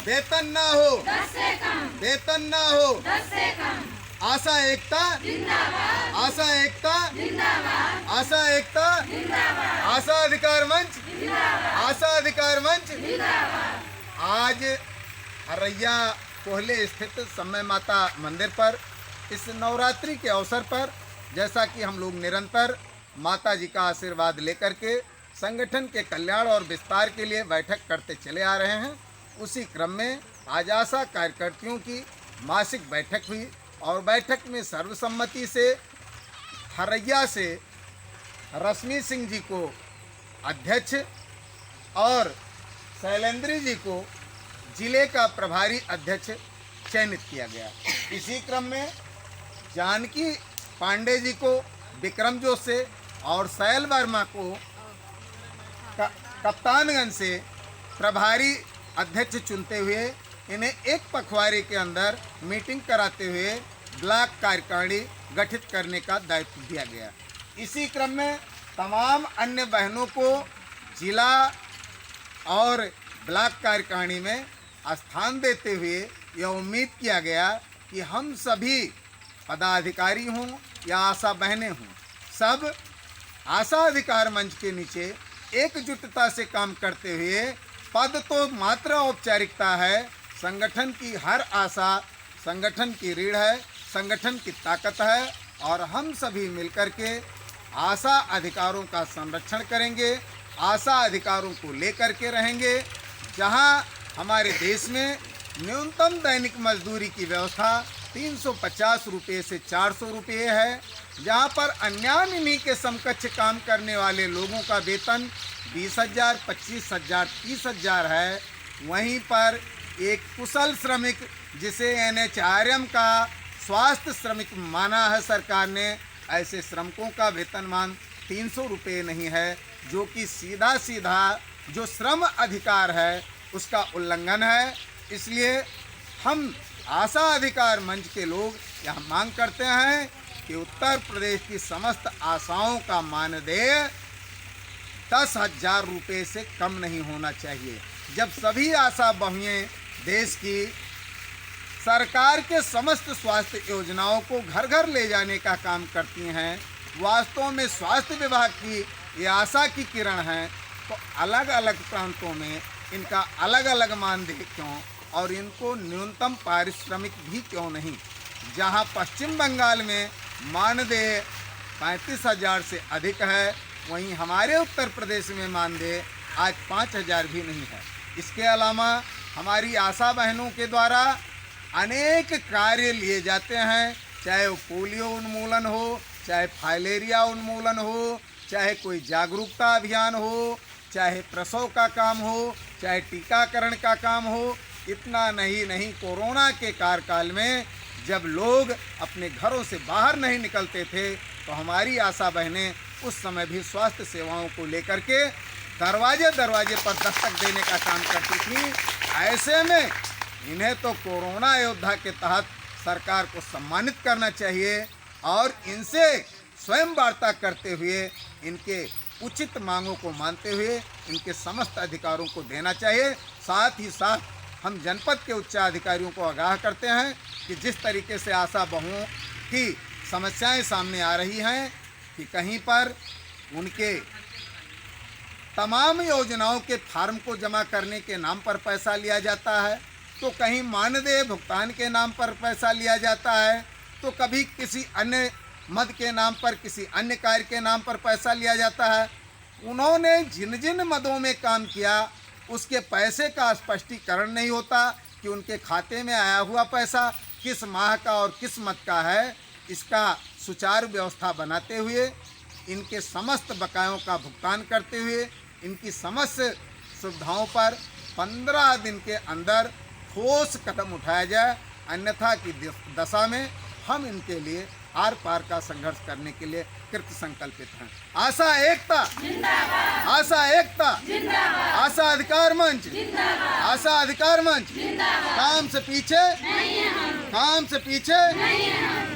वेतन ना हो 10 से कम, वेतन ना हो 10 से कम, आशा एकता जिंदाबाद, आशा एकता जिंदाबाद, आशा एकता जिंदाबाद, आशा अधिकार मंच जिंदाबाद, आशा अधिकार मंच। जिंदाबाद। आज हरैया कोहले स्थित समय माता मंदिर पर इस नवरात्रि के अवसर पर जैसा कि हम लोग निरंतर माता जी का आशीर्वाद लेकर के संगठन के कल्याण और विस्तार के लिए बैठक करते चले आ रहे हैं, उसी क्रम में आज आशा कार्यकर्तियों की मासिक बैठक हुई और बैठक में सर्वसम्मति से हरैया से रश्मि सिंह जी को अध्यक्ष और शैलेंद्र जी को जिले का प्रभारी अध्यक्ष चयनित किया गया। इसी क्रम में जानकी पांडे जी को विक्रम जोश से और शैल वर्मा को कप्तानगंज से प्रभारी अध्यक्ष चुनते हुए इन्हें एक पखवाड़े के अंदर मीटिंग कराते हुए ब्लॉक कार्यकारिणी गठित करने का दायित्व दिया गया। इसी क्रम में तमाम अन्य बहनों को जिला और ब्लॉक कार्यकारिणी में स्थान देते हुए यह उम्मीद किया गया कि हम सभी पदाधिकारी हों या आशा बहनें हों, सब आशा अधिकार मंच के नीचे एकजुटता से काम करते हुए, पद तो मात्र औपचारिकता है, संगठन की हर आशा संगठन की रीढ़ है, संगठन की ताकत है और हम सभी मिलकर के आशा अधिकारों का संरक्षण करेंगे, आशा अधिकारों को लेकर के रहेंगे। जहां हमारे देश में न्यूनतम दैनिक मजदूरी की व्यवस्था 350 रुपये से 400 रुपये है, जहां पर अन्यान्य के समकक्ष काम करने वाले लोगों का वेतन 20,000, 25,000, 30,000 है, वहीं पर एक कुशल श्रमिक जिसे NHRM का स्वास्थ्य श्रमिक माना है सरकार ने, ऐसे श्रमिकों का वेतनमान 300 रुपये नहीं है, जो कि सीधा सीधा जो श्रम अधिकार है उसका उल्लंघन है। इसलिए हम आशा अधिकार मंच के लोग यह मांग करते हैं कि उत्तर प्रदेश की समस्त आशाओं का मानदेय 10,000 रुपये से कम नहीं होना चाहिए। जब सभी आशा बहुएं देश की सरकार के समस्त स्वास्थ्य योजनाओं को घर घर ले जाने का काम करती हैं, वास्तव में स्वास्थ्य विभाग की ये आशा की किरण है, तो अलग अलग प्रांतों में इनका अलग अलग मानदेय क्यों और इनको न्यूनतम पारिश्रमिक भी क्यों नहीं। जहां पश्चिम बंगाल में मानदेय 35,000 से अधिक है, वहीं हमारे उत्तर प्रदेश में मानदेय आज 5,000 भी नहीं है। इसके अलावा हमारी आशा बहनों के द्वारा अनेक कार्य लिए जाते हैं, चाहे वो पोलियो उन्मूलन हो, चाहे फाइलेरिया उन्मूलन हो, चाहे कोई जागरूकता अभियान हो, चाहे प्रसव का काम हो, चाहे टीकाकरण का काम हो। इतना नहीं कोरोना के कार्यकाल में जब लोग अपने घरों से बाहर नहीं निकलते थे, तो हमारी आशा बहनें उस समय भी स्वास्थ्य सेवाओं को लेकर के दरवाजे पर दस्तक देने का काम करती थी। ऐसे में इन्हें तो कोरोना योद्धा के तहत सरकार को सम्मानित करना चाहिए और इनसे स्वयं वार्ता करते हुए इनके उचित मांगों को मानते हुए इनके समस्त अधिकारों को देना चाहिए। साथ ही साथ हम जनपद के उच्चाधिकारियों को आगाह करते हैं कि जिस तरीके से आशा बहुओं की समस्याएं सामने आ रही हैं कि कहीं पर उनके तमाम योजनाओं के फार्म को जमा करने के नाम पर पैसा लिया जाता है, तो कहीं मानदेय भुगतान के नाम पर पैसा लिया जाता है, तो कभी किसी अन्य मद के नाम पर, किसी अन्य कार्य के नाम पर पैसा लिया जाता है। उन्होंने जिन जिन मदों में काम किया उसके पैसे का स्पष्टीकरण नहीं होता कि उनके खाते में आया हुआ पैसा किस माह का और किस मद का है। इसका सुचारू व्यवस्था बनाते हुए इनके समस्त बकायों का भुगतान करते हुए इनकी समस्त सुविधाओं पर 15 दिन के अंदर ठोस कदम उठाया जाए, अन्यथा की दशा में हम इनके लिए आर पार का संघर्ष करने के लिए कृत संकल्पित हैं। आशा एकता जिंदाबाद, आशा एकता जिंदाबाद, आशा अधिकार मंच जिंदाबाद, आशा अधिकार मंच जिंदाबाद। काम से पीछे नहीं हम, काम से पीछे नहीं हम।